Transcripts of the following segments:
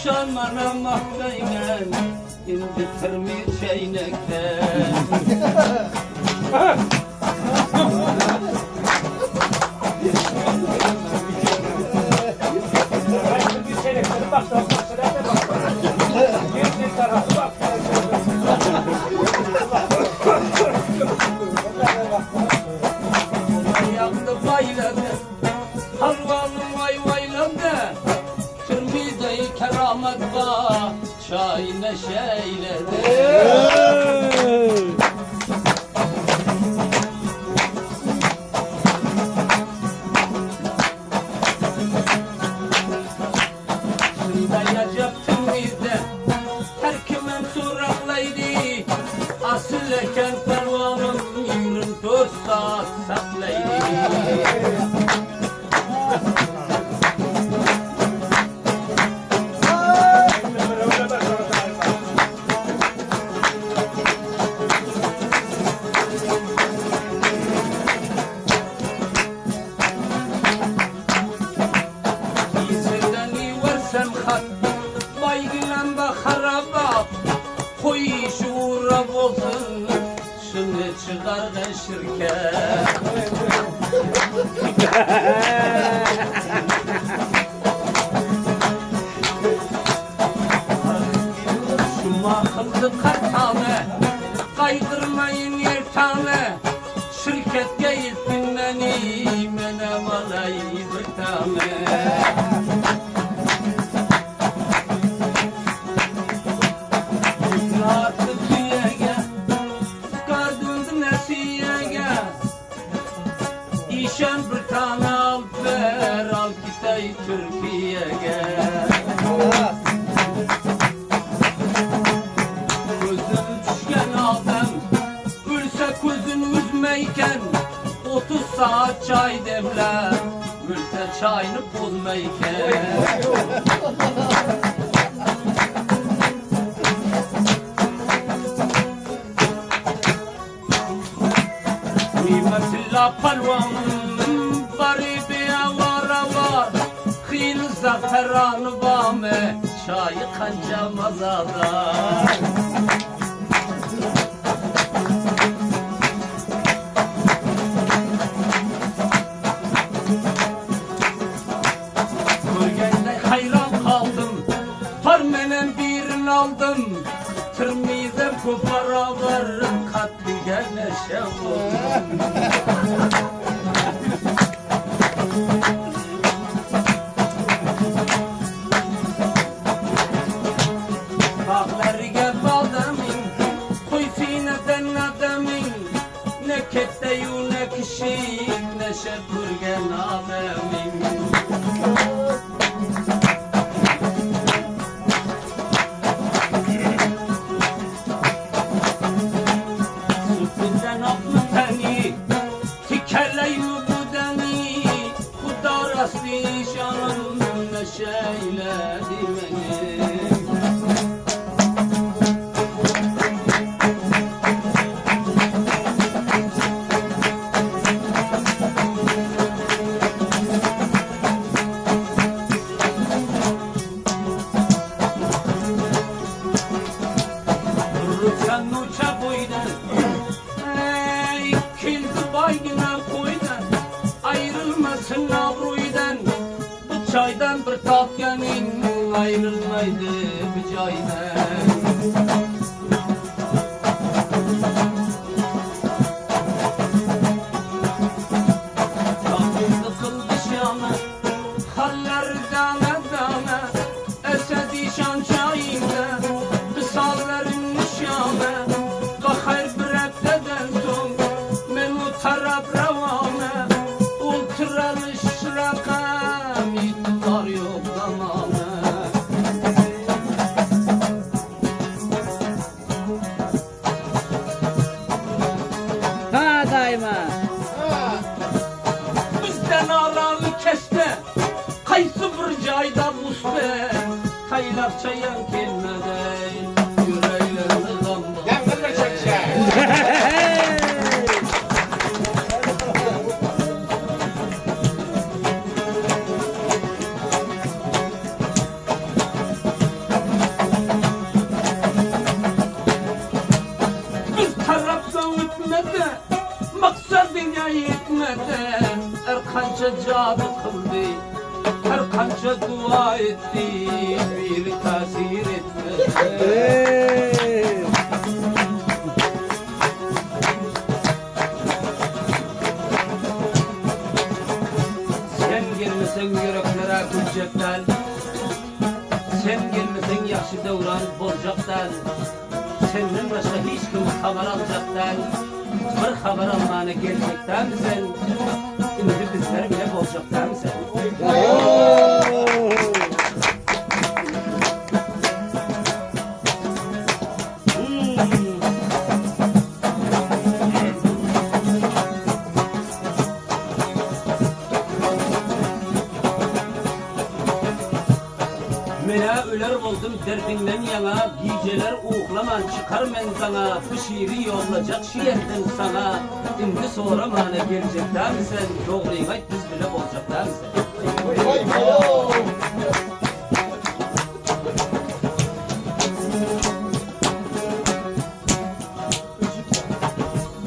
İşan bana mahdayken İnditirmi çeynekten Ayakta bayladı Halvanın vay vayladı Kırmızı keramet var Çay neşeyledi Asılken pervanım 24 saat saklaydı İzirden versem hat Baygılan bakarabak Koy şuura olsun Şunu çıkar da şirket Şu mahıllı kartane Kaydırmayın yertane Şirket geyilsin beni Menem alayı bir tane İşen bir tane al ver al gitey Türkiye'ye Gözüm düşken adam Gülse gözün üzmeyken 30 saat çay demler Gülse çayını bozmayken Kıymetli palvanım bari bir avara var Khil zaferanı vame çayı kanca mazada Bölgende hayran kaldım Parmenen birini aldım Tırmizem kopara varım katlı gene şevum Bağları gel adamın Koy sineden adamın Ne ketteyu ne kişi Ne şepürgen alemin Şanım neşeyledi beni Dururken uça boydan Ey kildi baygına koydan Ayrılmasın avruydan Çaydan bir tatyanin ayrılmaydı bir caydan Kapıyı kıldı şana Haller dana dana Esedi şan çayında Kısalların nişana Bakayr bir ebdeden son Menu taraf ravana Ultralı şıraka yok zamanı Ha daima Bizden aralı keste Kaysı bir cayda muste Taylak çayan kelmede Yüreğlerine damla kıldı. Her kança dua etti, bir tasir etmedi. Sen gelmesen yüreklere gülcekten, sen gelmesen yaxşı devran bolcaktan, senden başka hiç kim haber alacaktan, bir haber almana gelecekten sen, şimdi bizler bile bolcaktan sen. Mena öler oldum derdinden yana, geceler uğlaman çıkar men sana, bu şiiri yollacak şiirden sana. Şimdi sonra bana gelecekler mi sen, doğruyu ayt biz bile olacaklar mı sen?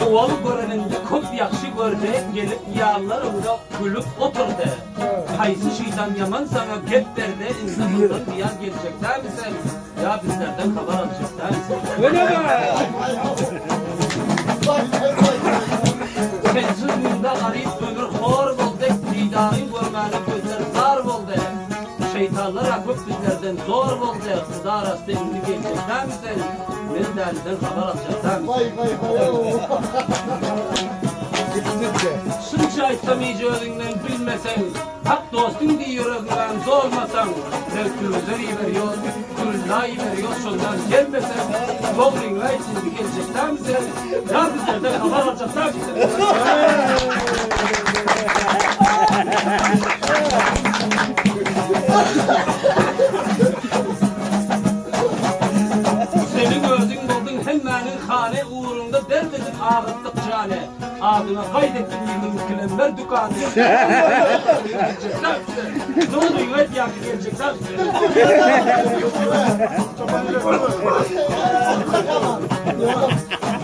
Oğul göreninde çok yakşı görecek, gelip yağlarında gülüp oturdu. Kaysı şeytan yaman sana gep derdi, insanlardan bir yer gelecekler mi sen? Ya bizlerden haber alacaklar mı sen? Öyle mi? Sensiz munda arayıp ömür hor oldu, didarın görmeni gözler zar oldu. Şeytanlar akıp bizlerden zor oldu, kıza arasında indi gelecekler mi sen? Ben derden haber alacaklar mı sen? Şunca aytamayacağından bilmesen, hak dostun diye yüreğinden dolmasan, zevkülüzleri veriyor, kullayı veriyor, şundan gelmesen, doğruyla içinde gelecekler mi sen? Ya bizlerden haber alacaklar mı sen? Senin gözün buldun hemmenin hane uğrunda dermedin ağıttık cane. Adına kaydettin yılın kilemler dükkanı. Ne oldu yüvet yakı gelecekler misin?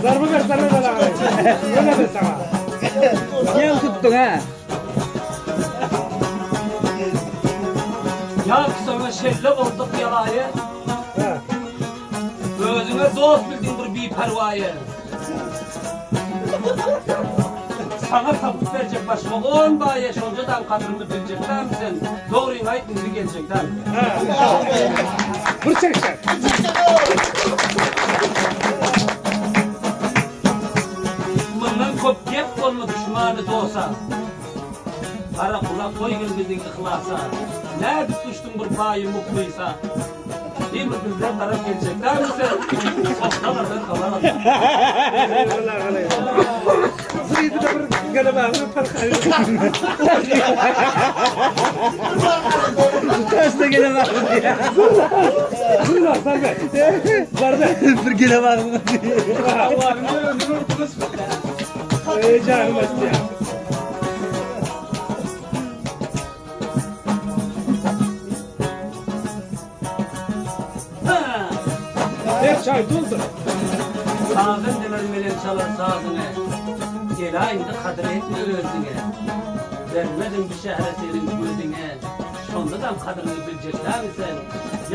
Zarfı ver sana da lan. Öyle mi sana? Niye tuttun ha? Ya sana şelle olduk yalayı. Ha. Gözüne dost bildin bir pervayı. Sana tabut verecek başıma 10 daha yaş oncadan kadrini bilecekler misin? Doğruyu ait bizi gelecekler mi? Vur çek çek. Bundan kop gep olma düşmanı da olsa. Kara kulak koygun bizim ihlasa. Ne tutuştun bir payı mutluysa. Değil mi bizden taraf gelecekler misin? Softalardan kalan atın. Sırıydı da bir gene bağlı parkayı. Terste gene bağlı diye. Dur lan Sarbe. Sarbe. Bir gene bağlı diye. Allah'ım ne ömrünü unuttunuz. Canım ya. Çay doldur. Sazın demirmelen çalar sazını. Gel aynı kadir etme özüne. Vermedim bir şehre senin gözüne. Şondadan kadrini bilecekler mi sen?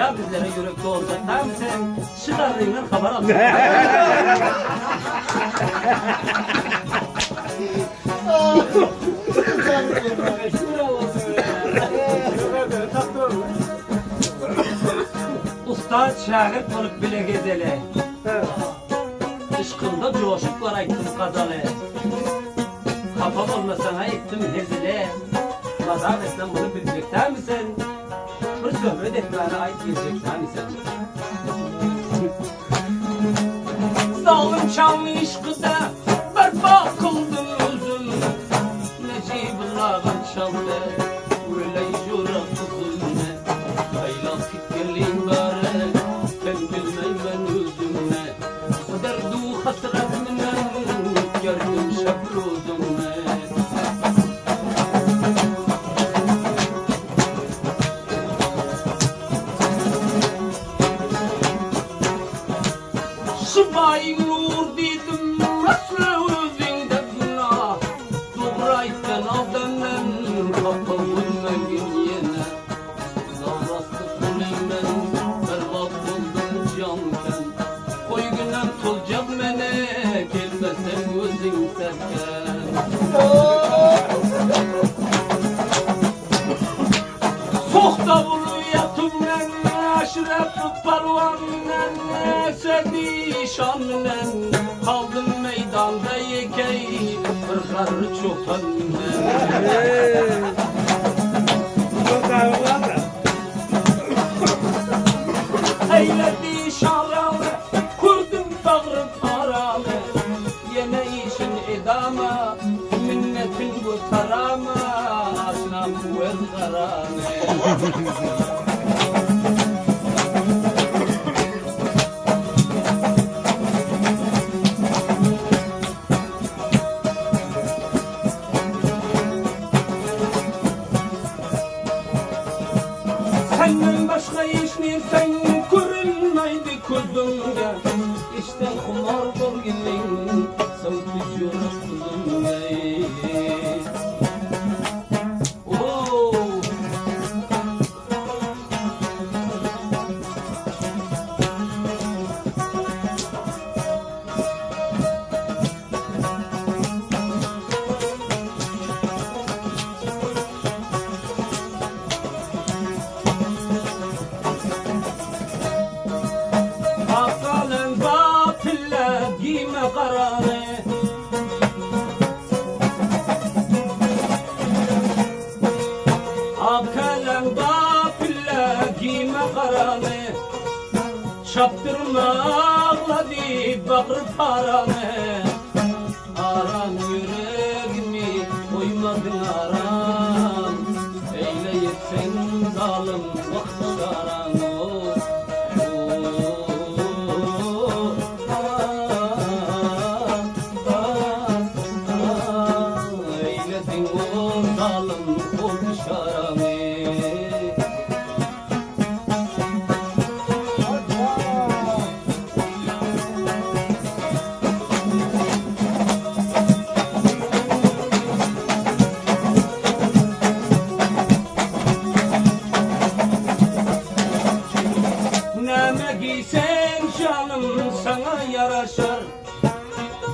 Ya bizlere yürekli olacaklar mı sen? Şıdarlığından haber alacaklar. Usta şagird olup bile gezele. Işkında coşuklar ayttım kazalı. Kafa olmasana ettim hezile. Mazam etsen bunu bilecekler misin? Bir söhbet etmene ait gelecekler misin? Zalim çamlı işkıda berba kıldım özüm. Necibullah'ın çaldı öyle yürak kızımne. Aylak gitgelin bari ben bilmeymen özümne. O derdu hasretimle gördüm şabruzumne. Şıbayın nur dedim Eşref parvanla sedişanla kaldım meydanda yekey kırkar çopanla. Eyledi şaralı kurdum bağrım aralı yine işin edama minnetin bu tarama aslam bu ezgarane. Senden başka işini sen görünmeydi gözümde. İşte kumar dolginin savcı yurtuzumda. Oh. Akalın batille giyme kararı Akalın batille giyme kararı Çaptırma ağladı bağrı paranı Aram yüreğimi koymadın aram Eyleyip sen zalim vakti aram Eyledin o zalim olmuş aramı Ne giysen canım sana yaraşar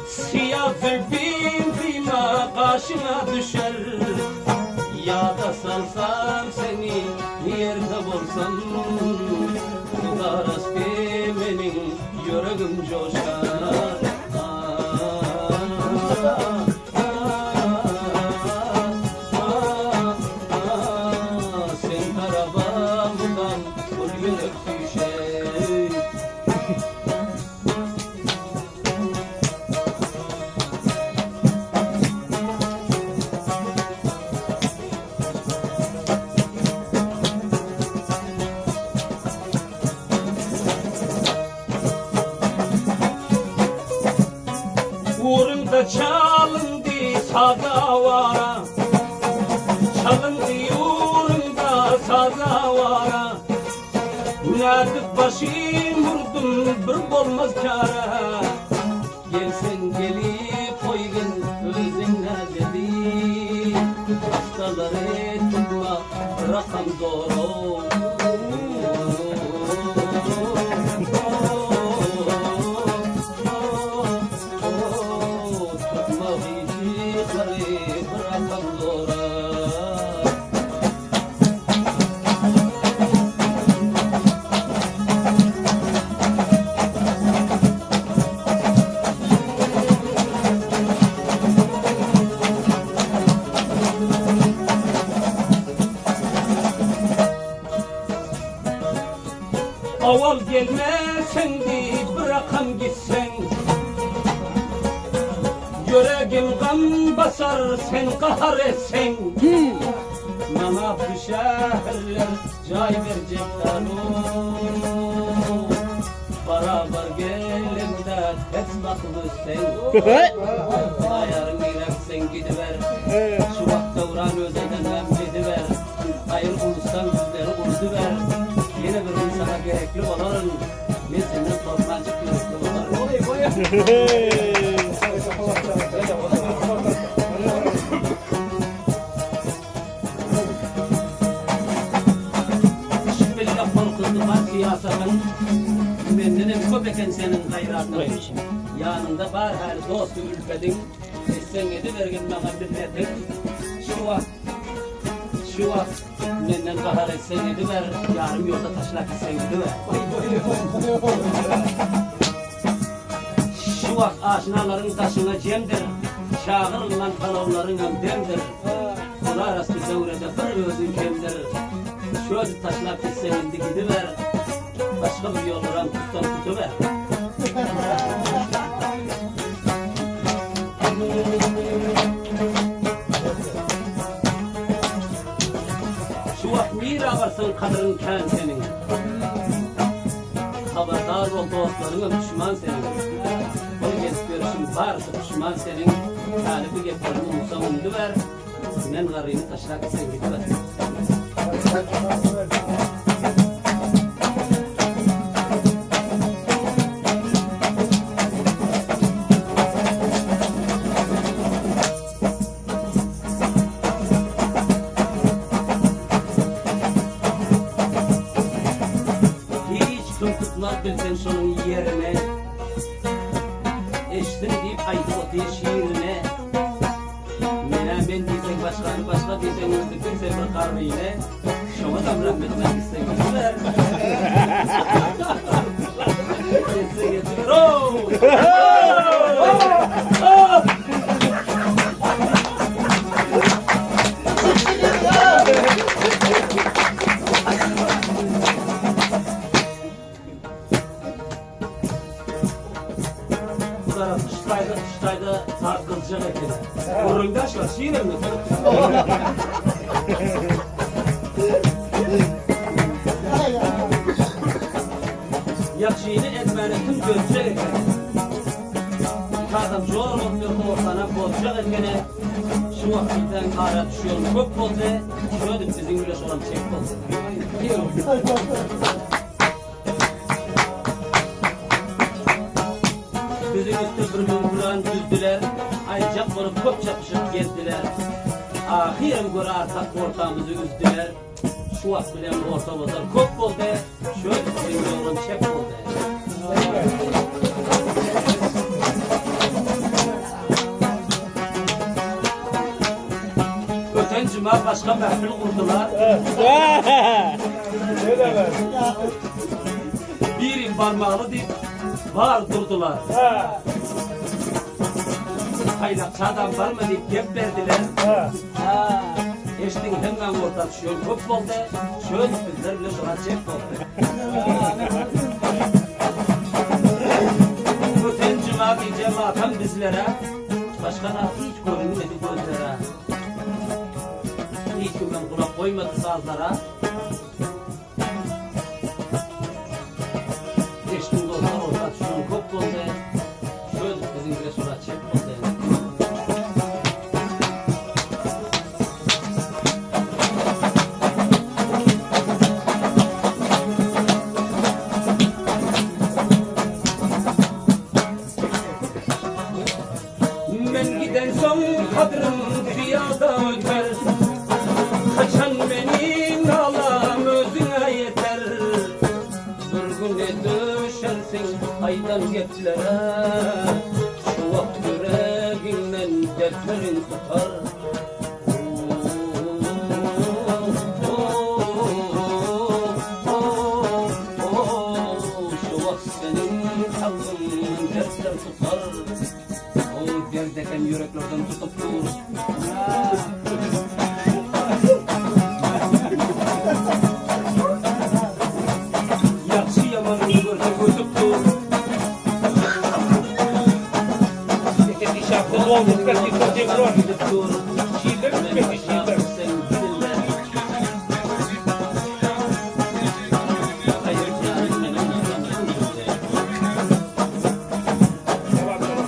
Siyah zülfün kıyma başına düşer Ya da salsam seni yerde bulsam Kudaras benim yüreğim coşar Sen karabağımdan kul yürek düşer Uğrunda çalındı sadavara Çalındı uğrunda sadavara Nadık başım vurdum bir olmaz kara Gelsen gelip koygun özüne dedi Hastaları tutma rakam doğru Aval gelmesen de bırakam gitsen Yüreğim kan basar sen kahar etsen Bana bu şehirler cay verecekler Beraber gelin de tez baklı sen Ayarın ilersen gidiver Şu vakta vuran özeyden hem gidiver Hayır bulursan yüzleri unutuver Yine bir insana gerekli olalım Ben senden korkmancık yürekli olalım Şüpheliyle korkuldu var siyasetin Benden hem köpeken senin hayratın Yanında var her dostu ülfedin Sen edivergin bana milletin Şu an Menden kahar etsen ediver, yarım yolda taşlak etsen ediver. Şu vakt aşinaların taşına cemdir, çağırılan kalavların demdir. Kula arası devrede bir özün kemdir. Şöyle taşlak etsen indi gidiver, başka bir yoldan tuttan tutuver. Şu vakt mira varsın kadırın ken senin. Haberdar ol dostlarına düşman senin. Onu gelip görüşün varsa düşman senin. Talibi getirin umusa undu ver. Men garını taşlak sen gidiver. Bilsen şunun yerine eştin deyip aydı o diye şiirine Mena ben diysen başka diysen öldükün sen bir karnı yine Şoma da rahmetine gitsen gidiver Gitsen getirir Kışlayda saat kızacak ekine. Orundaş var, şiir mi? Yakşiğini etmenetin görecek ekine. İki adam zor oluyor ortana bozacak ekine. Şu vakitten kara düşüyor, çok bozdu. Şöyle bizim güleş olan çek bozdu. Gözün üstü bir mümküran düzdüler, aycak olup kop çapışıp gezdiler. Ahiren göre artak ortağımızı üzdüler. Şu vakt bilen orta bozar kop oldu, şöyle senin yolun çek oldu. Öten cuma başka mehfil kurdular. Birin parmağını deyip var durdular. Kaynakçı adam var mı deyip gep verdiler. Eştin hemen orta düşüyor kop oldu. Şöyle bizler bile şuna çek oldu. Öten cuma diyeceğim atan bizlere. Başka hiç görünmedi gözlere. Hiç güven kulak koymadı sazlara. Eştin dostlar orta düşüyor kop oldu. Şöyle bizim bile şuna çek oldu. Ben giden son kadrım dünyada öter. Kaçan benim ağlam özüne yeter. Bir güne düşersin aydan getlere. Şu vakt yüreğinden dertlerin tutar. Şu vakt senin kalbin dertler tutar. O derdeken yüreklerden tutup dur. Yakşı yamanını görse götüp dur. Esse chapo longo, fica aqui só de bronze. Dur. Şiirler mi peki şiirler? Sen gidinler. Hayır yarın benim yanımda gidecek. Tamam, tamam.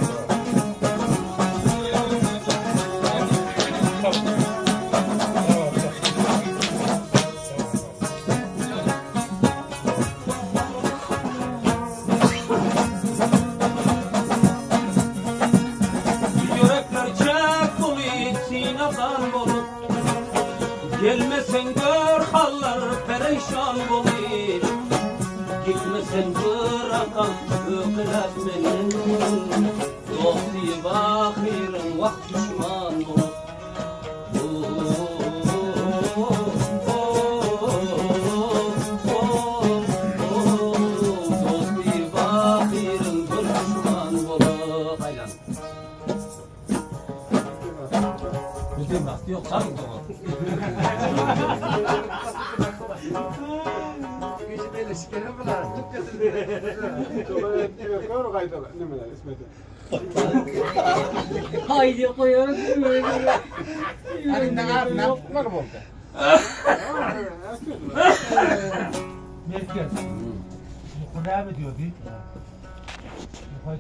Tamam. Yürekler çek olup sinadan olup gelmesen gör hallar perişan olup gitmesen bırakan ökülep benim dosti bahirin vakt düşman olup Eşkere mi lan? Tut getirdi. Çoğu etkiler kaydolar. Ne mi lan İsmet'e? Haydi koyuyoruz. Hani ne yaptılar mı oldu? Merkez. Bu ne abi diyor değil. Bu